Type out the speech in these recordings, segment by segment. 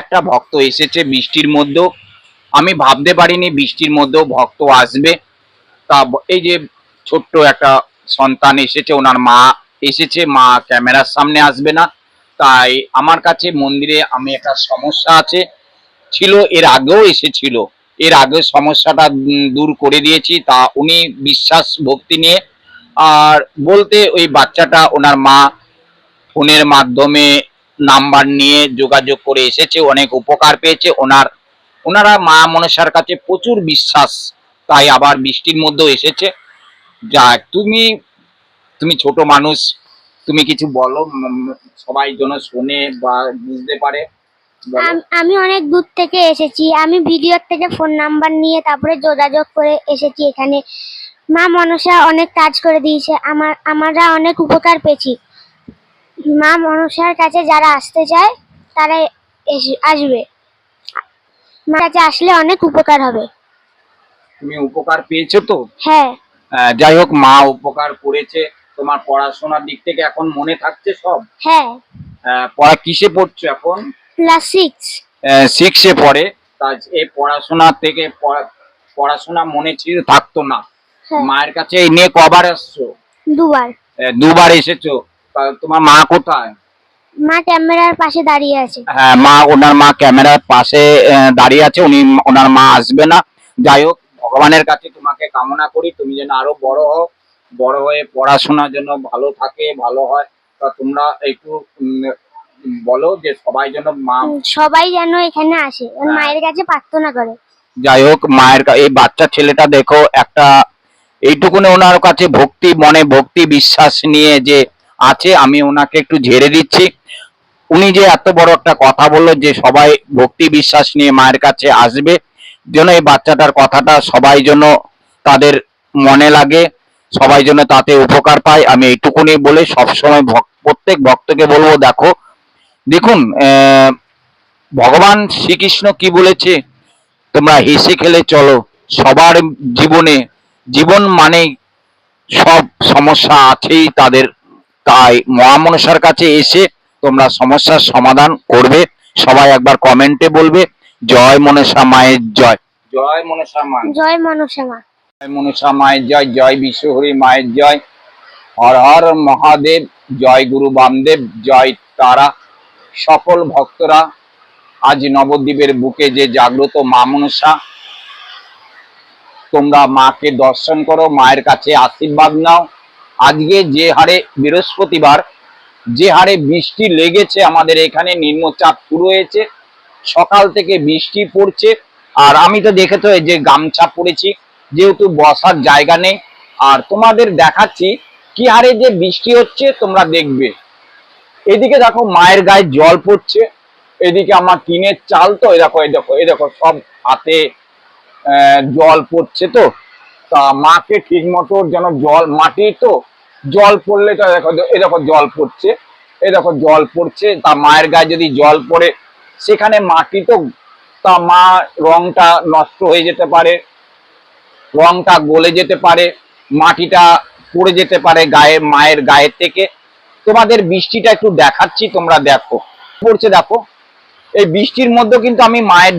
একটা ভক্ত এসেছে বৃষ্টির মধ্যেও। আমি ভাবতে পারিনি বৃষ্টির মধ্যেও ভক্ত আসবে। এই যে ছোট্ট একটা সন্তান এসেছে, ওনার মা এসেছে, মা ক্যামেরার সামনে আসবে না। তাই আমার কাছে মন্দিরে আমি একটা সমস্যা আছে, ছিল এর আগেও এসেছিল, এর আগে সমস্যাটা দূর করে দিয়েছি। তা উনি বিশ্বাস ভক্তি নিয়ে আর বলতে ওই বাচ্চাটা ওনার মা ফোনের মাধ্যমে নাম্বার নিয়ে যোগাযোগ করে এসেছে, অনেক উপকার পেয়েছে। ওনারা মা মনসার কাছে প্রচুর বিশ্বাস, তাই আবার বৃষ্টির মধ্যেও এসেছে। যা তুমি তুমি ছোট মানুষ, তুমি কিছু বলো, সবাই যেন শোনে বা বুঝতে পারে। আমি অনেক দূর থেকে এসেছি। আমি ভিডিওর থেকে ফোন নাম্বার নিয়ে তারপরে যোগাযোগ করে এসেছি এখানে। মা মনসা অনেক কাজ করে দিয়েছে, আমরা অনেক উপকার পেয়েছি। মা মনসার কাছে যারা আসতে চায় তারা আসবে। মার কাছে আসলে অনেক উপকার হবে। তুমি উপকার পেয়েছো তো? হ্যাঁ। যাই হোক, মা উপকার করেছে। তোমার পড়াশোনার দিক থেকে এখন মনে থাকছে সব? হ্যাঁ। পড়া কিসে পড়ছো এখন? ক্লাস 6। 6-এ পড়ে। তা এই পড়াশোনা থেকে পড়াশোনা মনে ছিল থাকতো না। মায়ের কাছে এই নিয়ে কবার আসছো? দুবার। দুবার এসেছো। তোমার মা কোথায়? মা ক্যামেরার পাশে দাঁড়িয়ে আছে। হ্যাঁ, ওনার মা ক্যামেরার পাশে দাঁড়িয়ে আছে, ওনার মা আসবে না। যাই হোক, ভগবানের কাছে তোমাকে কামনা করি তুমি যেন আরো বড় হও, বড় হয়ে পড়াশোনার জন্য ভালো থাকে, ভালো হয়। তা তোমরা একটু বলো যে সবাই যেন সবাই যেন এখানে আসে, মায়ের কাছে প্রার্থনা করে। যাই হোক, এই বাচ্চা ছেলেটা দেখো, একটা এইটুকুনে ওনার কাছে ভক্তি, মনে ভক্তি বিশ্বাস নিয়ে যে আছে। আমি ওনাকে একটু ঝেড়ে দিচ্ছি। উনি যে এত বড় একটা কথা বললো যে সবাই ভক্তি বিশ্বাস নিয়ে মায়ের কাছে আসবে, যেন এই বাচ্চাটার কথাটা সবাই যেন তাদের মনে লাগে, সবাই যেন তাতে উপকার পায়। আমি এইটুকুনি বলে সবসময় প্রত্যেক ভক্তকে বলবো, দেখুন ভগবান শ্রীকৃষ্ণ কি বলেছে, তোমরা হেসে খেলে চলো। সবার জীবনে, জীবন মানে সব সমস্যা আছেই তাদের। তাই মহামনসার কাছে এসে তোমরা সমস্যার সমাধান করবে। সবাই একবার কমেন্টে বলবে জয় মনসা মায়ের জয়। জয় মনসা মা। জয় মনসা মা। জয় মনসা মায়ের জয়। জয় বিশ্বহরি মায়ের জয়। হর হর মহাদেব। জয় গুরু বামদেব। জয় তারা। সকল ভক্তরা আজ নবদ্বীপের বুকে যে জাগ্রত মা মনসা, তোমরা মাকে দর্শন করো, মায়ের কাছে আশীর্বাদ নাও। আজকে যে হারে বৃহস্পতিবার, যে হারে বৃষ্টি লেগেছে আমাদের এখানে, নিম্নচাপ শুরু হয়েছে, সকাল থেকে বৃষ্টি পড়ছে। আর আমি তো দেখেছো এই যে গামছা পরেছি, যেহেতু বসার জায়গা নেই। আর তোমাদের দেখাচ্ছি কি হারে যে বৃষ্টি হচ্ছে, তোমরা দেখবে। এদিকে দেখো মায়ের গায়ে জল পড়ছে, এদিকে আমার টিনের চাল তো, এই দেখো, এই দেখো, এই দেখো, সব হাতে জল পড়ছে। তো তা মাকে ঠিক মতো যেন জল, মাটি তো জল পড়লে তো দেখো, এই দেখো জল পড়ছে, এই দেখো জল পড়ছে। তা মায়ের গায়ে যদি জল পড়ে, সেখানে মাটি তো, তা মা রংটা নষ্ট হয়ে যেতে পারে, রংটা গলে যেতে পারে, মাটিটা পড়ে যেতে পারে গায়ে, মায়ের গায়ের থেকে। তোমাদের বৃষ্টিটা একটু দেখাচ্ছি, তোমরা দেখো পড়ছে। দেখো এই বৃষ্টির মধ্যে কিন্তু আমি মায়ের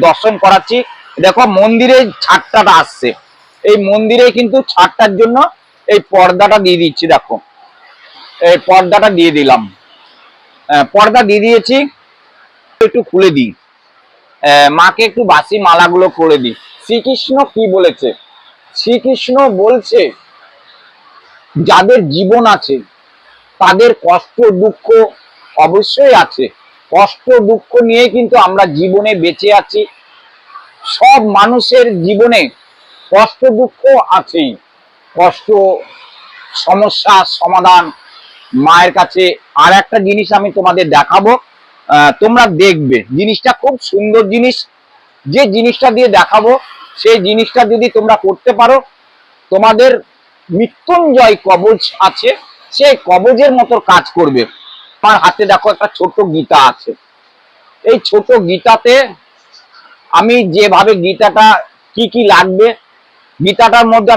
দর্শন করাচ্ছি। দেখো মন্দিরে ছাদটা আসছে, এই মন্দিরে কিন্তু ছাদটার জন্য এই পর্দাটা দিয়ে দিচ্ছি। দেখো এই পর্দাটা দিয়ে দিলাম, পর্দা দিয়ে দিয়েছি। একটু খুলে দিই, মাকে একটু বাসি মালাগুলো করে দিই। শ্রীকৃষ্ণ কি বলেছে? শ্রীকৃষ্ণ বলছে যাদের জীবন আছে তাদের কষ্ট দুঃখ অবশ্যই আছে। কষ্ট দুঃখ নিয়ে কিন্তু আমরা জীবনে বেঁচে আছি। সব মানুষের জীবনে কষ্ট দুঃখ আছেই। কষ্ট, সমস্যা সমাধান মায়ের কাছে। আর একটা জিনিস আমি তোমাদের দেখাবো, তোমরা দেখবে জিনিসটা খুব সুন্দর জিনিস। যে জিনিসটা দিয়ে দেখাবো সেই জিনিসটা যদি তোমরা করতে পারো, তোমাদের মৃত্যুঞ্জয় কবচ আছে, সেই কবচের মতো কাজ করবে। আমার হাতে দেখো একটা ছোট গীতা আছে। এই ছোট গীতাতে আমি যেভাবে গীতাটা কি কি লাগবে, গীতাটার মধ্যে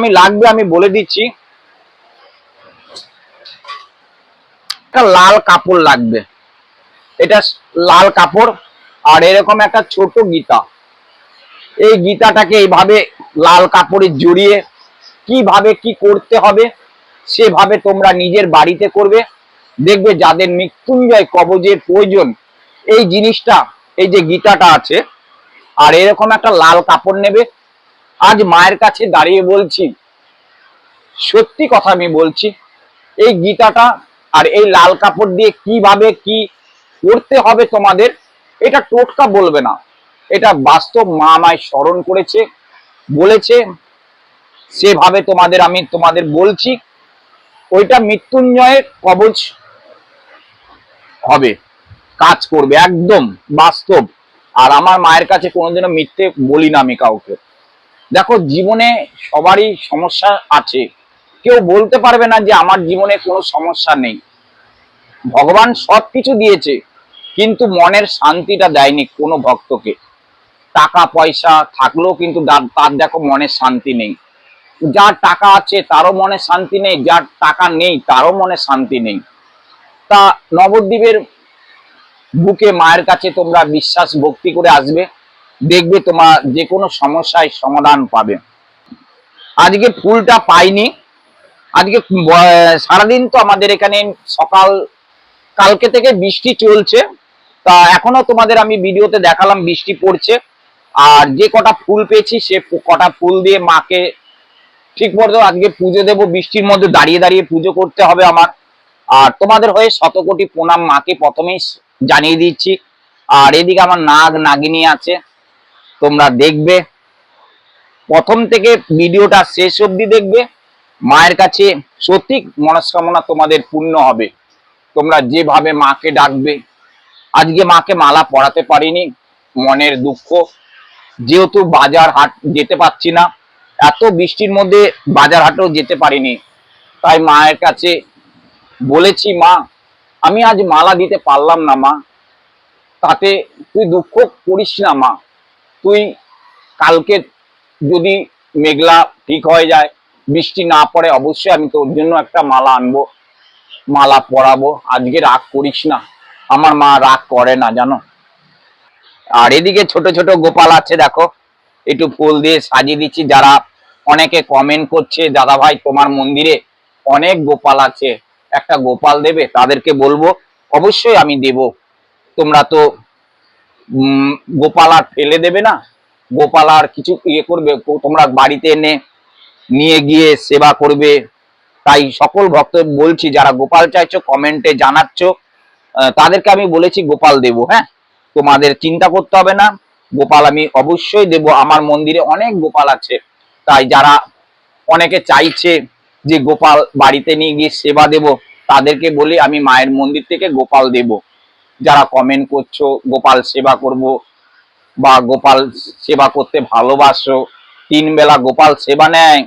আমি বলে দিচ্ছি। একটা লাল কাপড় লাগবে, এটা লাল কাপড়। আর এরকম একটা ছোট গীতা, এই গীতাটাকে এইভাবে লাল কাপড়ে জড়িয়ে কিভাবে কি করতে হবে সেভাবে তোমরা নিজের বাড়িতে করবে। দেখবে যাদের মৃত্যুঞ্জয় কবচের প্রয়োজন, এই জিনিসটা, এই যে গীতাটা আছে আর এরকম একটা লাল কাপড় নেবে। আজ মায়ের কাছে দাঁড়িয়ে বলছি, সত্যি কথা আমি বলছি, এই গীতাটা আর এই লাল কাপড় দিয়ে কিভাবে কি করতে হবে তোমাদের, এটা টোটকা বলবে না, এটা বাস্তব মা আমায় স্মরণ করেছে, বলেছে, সেভাবে তোমাদের বলছি। ওইটা মৃত্যুঞ্জয়ের কবচ হবে, কাজ করবে, একদম বাস্তব। আর আমার মায়ের কাছে কোনোদিনও মিথ্যে বলি না আমি কাউকে। দেখো, জীবনে সবারই সমস্যা আছে, কেউ বলতে পারবে না যে আমার জীবনে কোনো সমস্যা নেই। ভগবান সবকিছু দিয়েছে, কিন্তু মনের শান্তিটা দেয়নি কোনো ভক্তকে। টাকা পয়সা থাকলেও কিন্তু তার দেখো মনের শান্তি নেই। যার টাকা আছে তারও মনে শান্তি নেই, যার টাকা নেই তারও মনে শান্তি নেই। তা নবদ্বীপের বুকে মায়ের কাছে তোমরা বিশ্বাস ভক্তি করে আসবে, দেখবে তোমার যে কোনো সমস্যায় সমাধান পাবে। আজকে ফুলটা পাইনি, আজকে সারাদিন তো আমাদের এখানে সকাল কালকে থেকে বৃষ্টি চলছে, তা এখনো তোমাদের আমি ভিডিওতে দেখালাম বৃষ্টি পড়ছে। আর যে কটা ফুল পেয়েছি সে কটা ফুল দিয়ে মাকে ঠিক মতো আজকে পুজো দেবো। বৃষ্টির মধ্যে দাঁড়িয়ে দাঁড়িয়ে পুজো করতে হবে আমার। আর তোমাদের হয়ে শতকোটি প্রণাম মাকে প্রথমেই জানিয়ে দিচ্ছি। আর এদিকে আমার নাগ নাগিনী আছে, তোমরা দেখবে প্রথম থেকে ভিডিওটা শেষ অবধি দেখবে। মায়ের কাছে সত্যি মনস্কামনা তোমাদের পূর্ণ হবে, তোমরা যেভাবে মাকে ডাকবে। আজকে মাকে মালা পরাতে পারিনি, মনের দুঃখ, যেহেতু বাজার হাট যেতে পারছি না, এত বৃষ্টির মধ্যে বাজার হাটেও যেতে পারিনি। তাই মায়ের কাছে বলেছি, মা আমি আজ মালা দিতে পারলাম না মা, তাতে তুই দুঃখ করিস না মা। তুই কালকে যদি মেঘলা ঠিক হয়ে যায়, বৃষ্টি না পড়ে, অবশ্যই আমি তোর জন্য একটা মালা আনবো, মালা পরাবো। আজকে রাগ করিস না। আমার মা রাগ করে না জানো। আর এদিকে ছোট ছোট গোপাল আছে দেখো, একটু ফুল দিয়ে সাজিয়ে দিচ্ছি। যারা অনেকে কমেন্ট করছে, দাদা ভাই তোমার মন্দিরে অনেক গোপাল আছে, একটা গোপাল দেবে, তাদেরকে বলবো অবশ্যই আমি দেব। তোমরা তো গোপাল আর ফেলে দেবে না, গোপাল আর কিছু ইয়ে করবে, তোমরা বাড়িতে এনে নিয়ে গিয়ে সেবা করবে। তাই সকল ভক্ত বলছি, যারা গোপাল চাইছো কমেন্টে জানাচ্ছ, তাদেরকে আমি বলেছি গোপাল দেব। হ্যাঁ, তোমাদের চিন্তা করতে হবে না, গোপাল আমি অবশ্যই দেব। আমার মন্দিরে অনেক গোপাল আছে, তাই যারা অনেকে চাইছে যে গোপাল বাড়িতে নিয়ে গিয়ে সেবা দেব, তাদেরকে বলি আমি মায়ের মন্দির থেকে গোপাল দেব। যারা কমেন্ট করছো গোপাল সেবা করব বা গোপাল সেবা করতে ভালোবাসো, 3 বেলা গোপাল সেবা নেয়,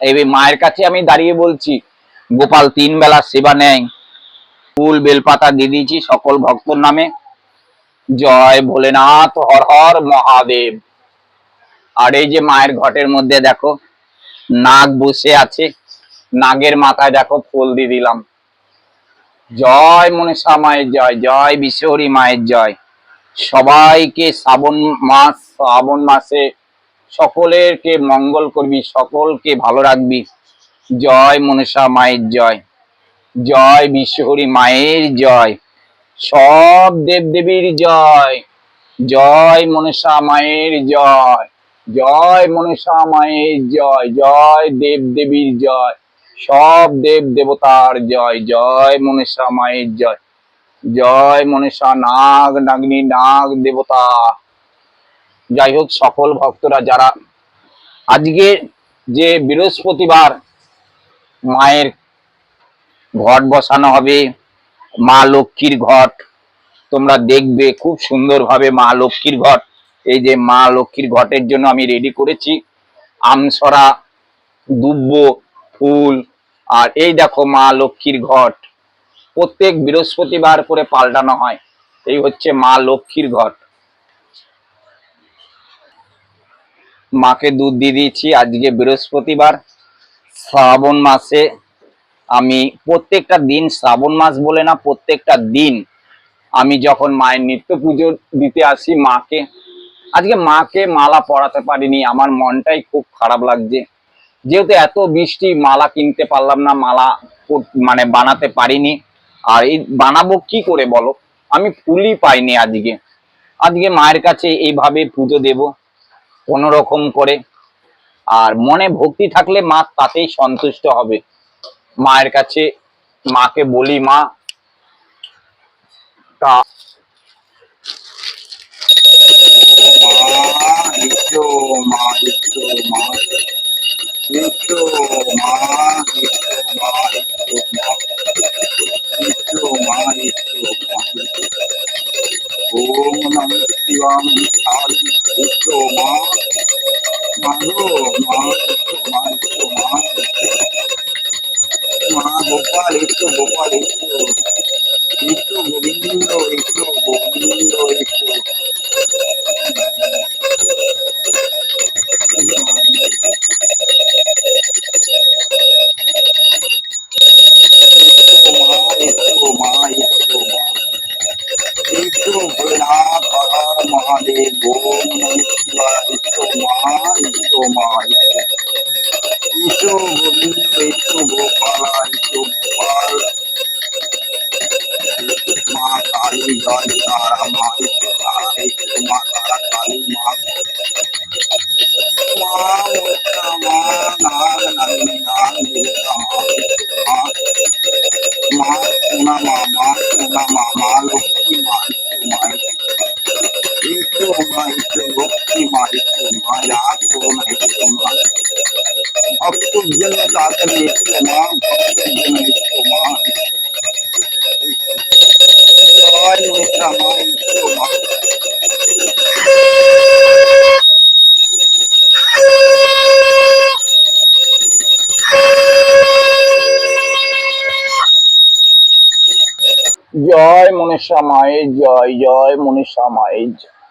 এই মায়ের কাছে আমি দাঁড়িয়ে বলছি গোপাল 3 বেলা সেবা নেয়। ফুল বেলপাতা দিয়ে দিয়েছি সকল ভক্তর নামে। জয় ভোলেনাথ, হর হর মহাদেব। আর এই যে মায়ের ঘটের মধ্যে দেখো নাগ বসে আছে, নাগের মাথায় দেখো ফুল দিয়ে দিলাম। জয় মনসা মায়ের জয়, জয় বিশ্বহরী মায়ের জয়। সবাইকে শ্রাবণ মাসে সকলেরকে মঙ্গল করবি, সকলকে ভালো রাখবি। জয় মনসা মায়ের জয়, জয় বিশ্বহরী মায়ের জয়, সব দেব দেবীর জয়। জয় মনসা মায়ের জয়, জয় মনসা মায়ের জয়, জয় দেব দেবীর জয়, সব দেব দেবতার জয়। জয় মনসা মায়ের জয়, জয় মনসা নাগ নাগিনী নাগ দেবতা। যাই হোক, সকল ভক্তরা যারা আজকে যে বৃহস্পতিবার মায়ের ঘট বসানো হবে, মা লক্ষ্মীর ঘট, তোমরা দেখবে খুব সুন্দরভাবে মা লক্ষ্মীর ঘট। এই যে মা লক্ষ্মীর ঘটের জন্য আমি রেডি করেছি আমসরা, দুব্ব, ফুল। আর এই দেখো মা লক্ষ্মীর ঘট, প্রত্যেক বৃহস্পতিবার করে পাল্টানো হয়। এই হচ্ছে মা লক্ষ্মীর ঘট। মাকে দুধ দিয়ে দিয়েছি। আজকে বৃহস্পতিবার, শ্রাবণ মাসে আমি প্রত্যেকটা দিন, শ্রাবণ মাস বলে না, প্রত্যেকটা দিন আমি যখন মায়ের নিত্য পুজো দিতে আসি মাকে, আজকে মাকে মালা পরাতে পারিনি, আমার মনটাই খুব খারাপ লাগছে। যেহেতু এত বৃষ্টি, মালা কিনতে পারলাম না, মালা মানে বানাতে পারিনি। আর এই বানাবো কি করে বলো, আমি ফুলই পাইনি আজকে। আজকে মায়ের কাছে এইভাবে পুজো দেব কোনো রকম করে। আর মনে ভক্তি থাকলে মা তাতেই সন্তুষ্ট হবে। মায়ের কাছে মাকে বলি, মা তা মা এসো, মা এসো, মা এসো, মা এসো, মা এসো, মা এসো, মা এসো, মা ওম নমঃ শিবায় কালী এসো মা, মাগো মা এসো, মা এসো, মা মা গোপাল এসো, গোপাল এসো, এসো গোবিন্দ এসো, গোবিন্দ এসো। মা এসো, মা এসো, মা এসো ভোলেনাথ হর হর মহাদেব, ওম নমঃ শিবায় এসো মা, এসো মা এসো, এসো গোবিন্দ এসো, গোপাল এসো, গোপাল মা কালী জয় তারা, মা এসো তারা, এসো মা তারা কালী, মা মা মোটা মা নাগ নাগিনী নাগ দেবতা, মা এসো মা, মা সোনা মা, মা লক্ষ্মী মা এসো, মা এসো মা এসো, লক্ষ্মী মা এসো, মা রাগ করো না এসো মা, ভক্তর জন্য তাড়াতাড়ি এসো মা, ভক্তের জন্য এসো মা, জয় মোটা মা এসো মা। জয় মনসা মায়ের জয়, জয় মনসা মায়ের জয়।